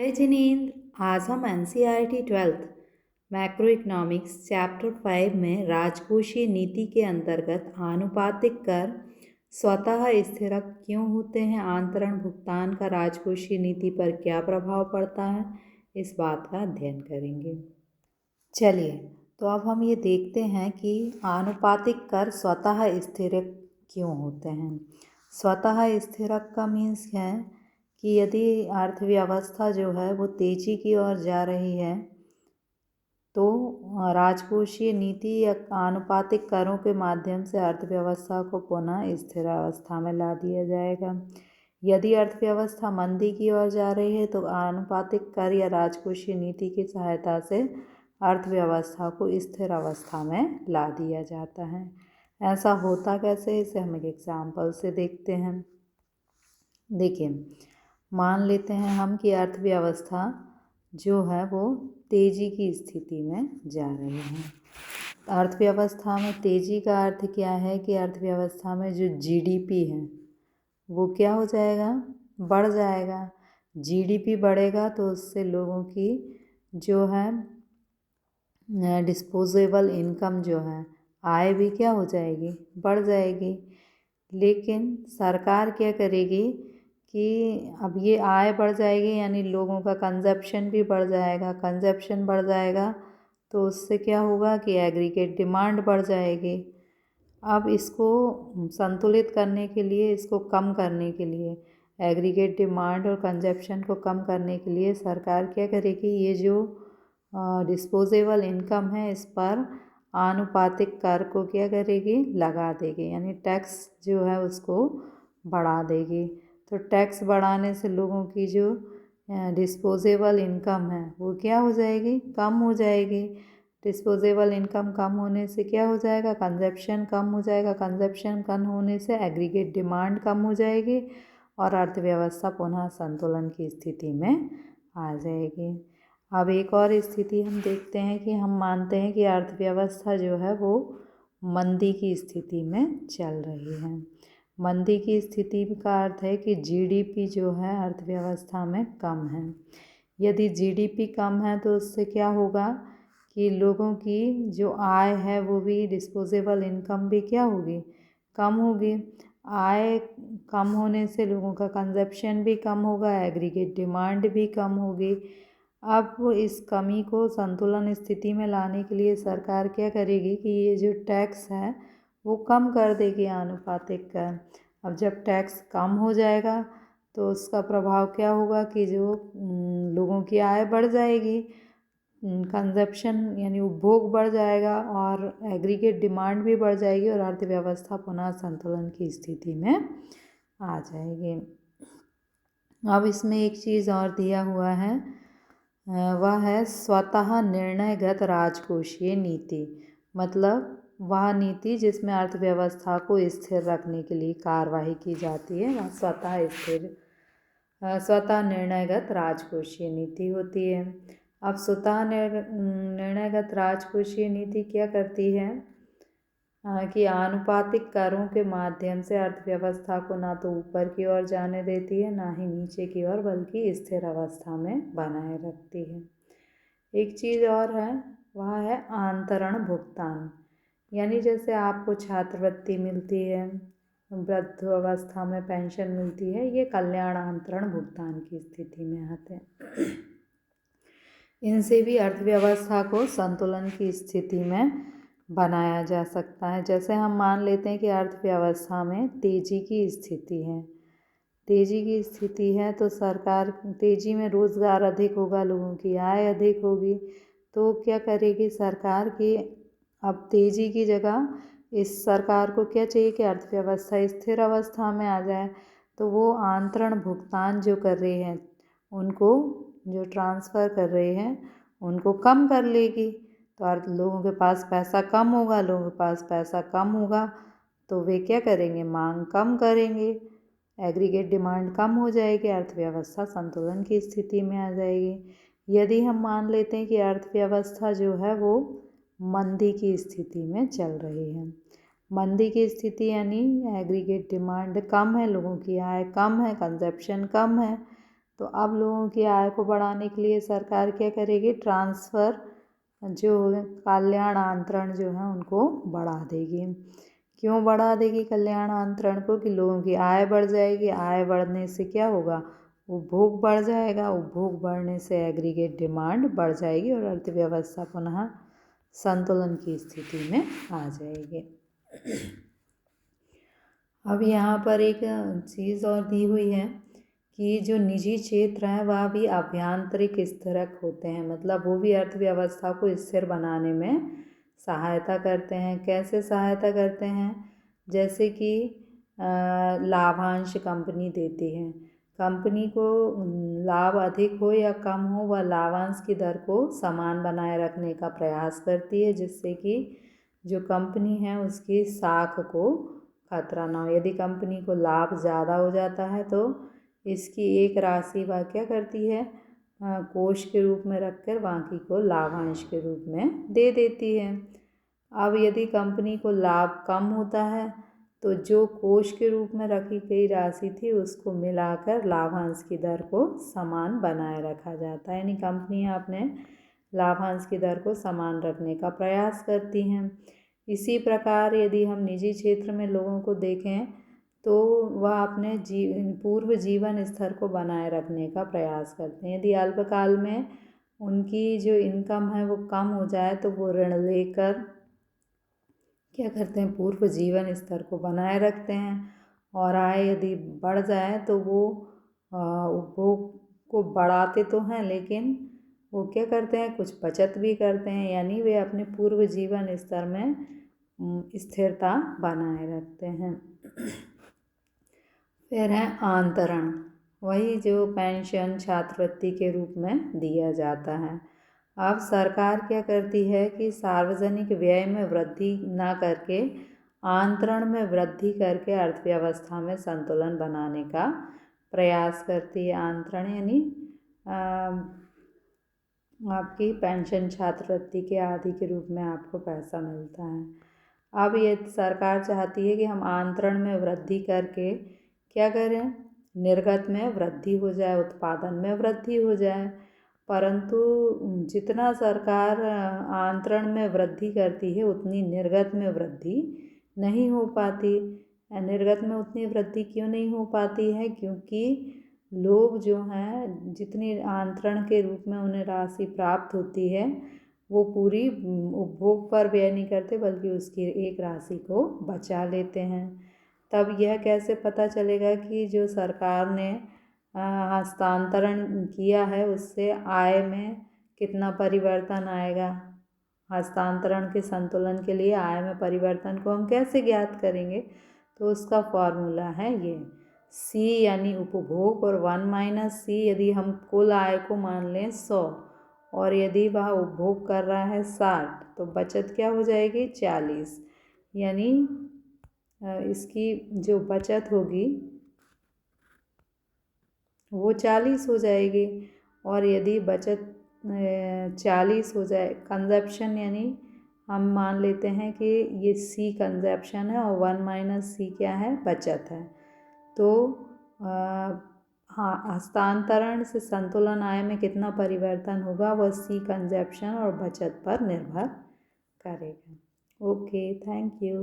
जय जिनेन्द्र। आज हम NCERT 12th macro economics chapter 5 में राजकोषीय नीति के अंतर्गत आनुपातिक कर स्वतः स्थिरक क्यों होते हैं, आंतरण भुगतान का राजकोषीय नीति पर क्या प्रभाव पड़ता है, इस बात का अध्ययन करेंगे। चलिए, तो अब हम ये देखते हैं कि आनुपातिक कर स्वतः स्थिरक क्यों होते हैं। स्वतः स्थिरक का मीन्स है कि यदि अर्थव्यवस्था जो है वो तेजी की ओर जा रही है तो राजकोषीय नीति या आनुपातिक करों के माध्यम से अर्थव्यवस्था को पुनः स्थिर अवस्था में ला दिया जाएगा। यदि अर्थव्यवस्था मंदी की ओर जा रही है तो आनुपातिक कर या राजकोषीय नीति की सहायता से अर्थव्यवस्था को स्थिर अवस्था में ला दिया जाता है। ऐसा होता कैसे, इसे हम एक एग्जाम्पल से देखते हैं। देखिए, मान लेते हैं हम कि अर्थव्यवस्था जो है वो तेजी की स्थिति में जा रही है। अर्थव्यवस्था में तेजी का अर्थ क्या है कि अर्थव्यवस्था में जो GDP है वो क्या हो जाएगा, बढ़ जाएगा। GDP बढ़ेगा तो उससे लोगों की जो है डिस्पोजेबल इनकम जो है, आय भी क्या हो जाएगी, बढ़ जाएगी। लेकिन सरकार क्या करेगी कि अब ये आय बढ़ जाएगी यानी लोगों का कंजप्शन भी बढ़ जाएगा। कंजप्शन बढ़ जाएगा तो उससे क्या होगा कि एग्रीगेट डिमांड बढ़ जाएगी। अब इसको संतुलित करने के लिए, इसको कम करने के लिए, एग्रीगेट डिमांड और कंजप्शन को कम करने के लिए सरकार क्या करेगी, ये जो डिस्पोजेबल इनकम है इस पर आनुपातिक कर को क्या करेगी, लगा देगी, यानी टैक्स जो है उसको बढ़ा देगी। तो टैक्स बढ़ाने से लोगों की जो डिस्पोजेबल इनकम है वो क्या हो जाएगी, कम हो जाएगी। डिस्पोजेबल इनकम कम होने से क्या हो जाएगा, कंजप्शन कम हो जाएगा। कंजप्शन कम होने से एग्रीगेट डिमांड कम हो जाएगी और अर्थव्यवस्था पुनः संतुलन की स्थिति में आ जाएगी। अब एक और स्थिति हम देखते हैं कि हम मानते हैं कि अर्थव्यवस्था जो है वो मंदी की स्थिति में चल रही है। मंदी की स्थिति का अर्थ है कि GDP जो है अर्थव्यवस्था में कम है। यदि GDP कम है तो उससे क्या होगा कि लोगों की जो आय है वो भी, डिस्पोजेबल इनकम भी क्या होगी, कम होगी। आय कम होने से लोगों का कंजप्शन भी कम होगा, एग्रीगेट डिमांड भी कम होगी। अब इस कमी को संतुलन स्थिति में लाने के लिए सरकार क्या करेगी कि ये जो टैक्स है वो कम कर देगी, आनुपातिक कर। अब जब टैक्स कम हो जाएगा तो उसका प्रभाव क्या होगा कि जो लोगों की आय बढ़ जाएगी, कंजप्शन यानी उपभोग बढ़ जाएगा और एग्रीगेट डिमांड भी बढ़ जाएगी और अर्थव्यवस्था पुनः संतुलन की स्थिति में आ जाएगी। अब इसमें एक चीज़ और दिया हुआ है, वह है स्वतः निर्णयगत राजकोषीय नीति। मतलब वह नीति जिसमें अर्थव्यवस्था को स्थिर रखने के लिए कार्यवाही की जाती है, वह स्वतः निर्णयगत राजकोषीय नीति होती है। अब स्वतः निर्णयगत राजकोषीय नीति क्या करती है कि आनुपातिक करों के माध्यम से अर्थव्यवस्था को ना तो ऊपर की ओर जाने देती है, ना ही नीचे की ओर, बल्कि स्थिर अवस्था में बनाए रखती है। एक चीज़ और है, वह है आंतरण भुगतान। यानी जैसे आपको छात्रवृत्ति मिलती है, वृद्धावस्था में पेंशन मिलती है, ये कल्याण अंतरण भुगतान की स्थिति में आते हैं। इनसे भी अर्थव्यवस्था को संतुलन की स्थिति में बनाया जा सकता है। जैसे हम मान लेते हैं कि अर्थव्यवस्था में तेजी की स्थिति है, तेजी की स्थिति है तो सरकार, तेजी में रोज़गार अधिक होगा, लोगों की आय अधिक होगी, तो क्या करेगी सरकार की, अब तेजी की जगह इस सरकार को क्या चाहिए कि अर्थव्यवस्था स्थिर अवस्था में आ जाए। तो वो आंतरण भुगतान जो कर रहे हैं उनको, जो ट्रांसफ़र कर रहे हैं उनको कम कर लेगी। तो लोगों के पास पैसा कम होगा, लोगों के पास पैसा कम होगा तो वे क्या करेंगे, मांग कम करेंगे, एग्रीगेट डिमांड कम हो जाएगी, अर्थव्यवस्था संतुलन की स्थिति में आ जाएगी। यदि हम मान लेते हैं कि अर्थव्यवस्था जो है वो मंदी की स्थिति में चल रही है, मंदी की स्थिति यानी एग्रीगेट डिमांड कम है, लोगों की आय कम है, कंजप्शन कम है, तो अब लोगों की आय को बढ़ाने के लिए सरकार क्या करेगी, ट्रांसफ़र जो कल्याण अंतरण जो है उनको बढ़ा देगी। क्यों बढ़ा देगी कल्याण अंतरण को, कि लोगों की आय बढ़ जाएगी। आय बढ़ने से क्या होगा, उपभोग बढ़ जाएगा। उपभोग बढ़ने से एग्रीगेट डिमांड बढ़ जाएगी और अर्थव्यवस्था पुनः संतुलन की स्थिति में आ जाएगी। अब यहाँ पर एक चीज़ और दी हुई है कि जो निजी क्षेत्र हैं वह भी आभ्यंतरिक स्थिरक होते हैं, मतलब वो भी अर्थव्यवस्था को स्थिर बनाने में सहायता करते हैं। कैसे सहायता करते हैं, जैसे कि लाभांश कंपनी देती है। कंपनी को लाभ अधिक हो या कम हो, वह लाभांश की दर को समान बनाए रखने का प्रयास करती है, जिससे कि जो कंपनी है उसकी साख को खतरा ना हो। यदि कंपनी को लाभ ज़्यादा हो जाता है तो इसकी एक राशि वह क्या करती है, कोष के रूप में रखकर बाकी को लाभांश के रूप में दे देती है। अब यदि कंपनी को लाभ कम होता है तो जो कोष के रूप में रखी गई राशि थी उसको मिलाकर लाभांश की दर को समान बनाए रखा जाता है। यानी कंपनियां अपने लाभांश की दर को समान रखने का प्रयास करती हैं। इसी प्रकार यदि हम निजी क्षेत्र में लोगों को देखें तो वह अपने पूर्व जीवन स्तर को बनाए रखने का प्रयास करते हैं। यदि अल्पकाल में उनकी जो इनकम है वो कम हो जाए तो वो ऋण लेकर क्या करते हैं, पूर्व जीवन स्तर को बनाए रखते हैं। और आय यदि बढ़ जाए तो वो उपभोग को बढ़ाते तो हैं, लेकिन वो क्या करते हैं, कुछ बचत भी करते हैं। यानी वे अपने पूर्व जीवन स्तर में स्थिरता बनाए रखते हैं। फिर है आंतरण, वही जो पेंशन छात्रवृत्ति के रूप में दिया जाता है। अब सरकार क्या करती है कि सार्वजनिक व्यय में वृद्धि ना करके आंतरण में वृद्धि करके अर्थव्यवस्था में संतुलन बनाने का प्रयास करती है। आंतरण यानी आपकी पेंशन छात्रवृत्ति के आदि के रूप में आपको पैसा मिलता है। अब ये सरकार चाहती है कि हम आंतरण में वृद्धि करके क्या करें, निर्गत में वृद्धि हो जाए, उत्पादन में वृद्धि हो जाए। परंतु जितना सरकार आंतरण में वृद्धि करती है उतनी निर्गत में वृद्धि नहीं हो पाती। निर्गत में उतनी वृद्धि क्यों नहीं हो पाती है, क्योंकि लोग जो हैं जितनी आंतरण के रूप में उन्हें राशि प्राप्त होती है वो पूरी उपभोग पर व्यय नहीं करते, बल्कि उसकी एक राशि को बचा लेते हैं। तब यह कैसे पता चलेगा कि जो सरकार ने हस्तांतरण किया है उससे आय में कितना परिवर्तन आएगा। हस्तांतरण के संतुलन के लिए आय में परिवर्तन को हम कैसे ज्ञात करेंगे, तो उसका फॉर्मूला है ये C यानी उपभोग, और 1 - C यदि हम कुल आय को मान लें 100 और यदि वह उपभोग कर रहा है 60 तो बचत क्या हो जाएगी 40। यानी इसकी जो बचत होगी वो 40 हो जाएगी। और यदि बचत 40 हो जाए, कंजप्शन यानी हम मान लेते हैं कि ये C कंजप्शन है और 1 - C क्या है, बचत है। तो हाँ, हस्तांतरण से संतुलन आय में कितना परिवर्तन होगा वह C कंजप्शन और बचत पर निर्भर करेगा। Okay, thank you.